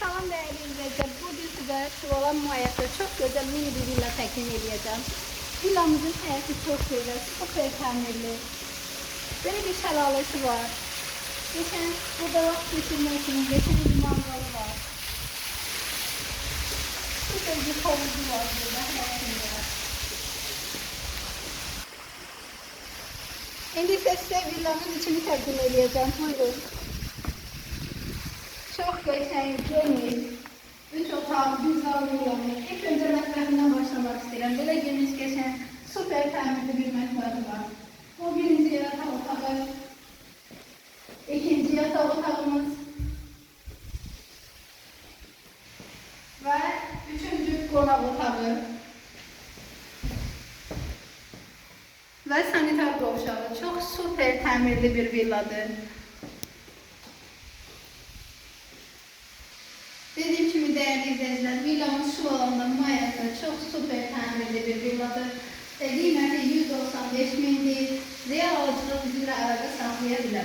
Salam değerli izleyiciler. Bugün size Şuvalan Mayas'ta çok güzel mini bir villa teklif edeceğim. Villamızın hayatı çok güzel, süper tamirli. Böyle bir şelalesi var. Geçen burada vakit geçirmek için geçen bir mangalı var. Süper bir havuzu var burada hayatında. Şimdi size villamız içini takdim edeceğim. Buyurun. Çok geçen, geniş. 3 otağı, güzel villamız. İlk önce mətbəxindən başlamak istedim. Böyle geniş geçen, süper təmirli bir mətbəxi var. Bu birinci yatak otağı. İkinci yatak otağımız. Ve üçüncü konak otağı. Ve sanitar qovşağı. Çok süper təmirli bir villadır. Dediğim gibi değerli izleyiciler, villamız şu alanda Mayas'ta çok süper tamirli bir villadır. Kıymeti 195 mindir. Real alıcılar bizimle arada saklayabilirler.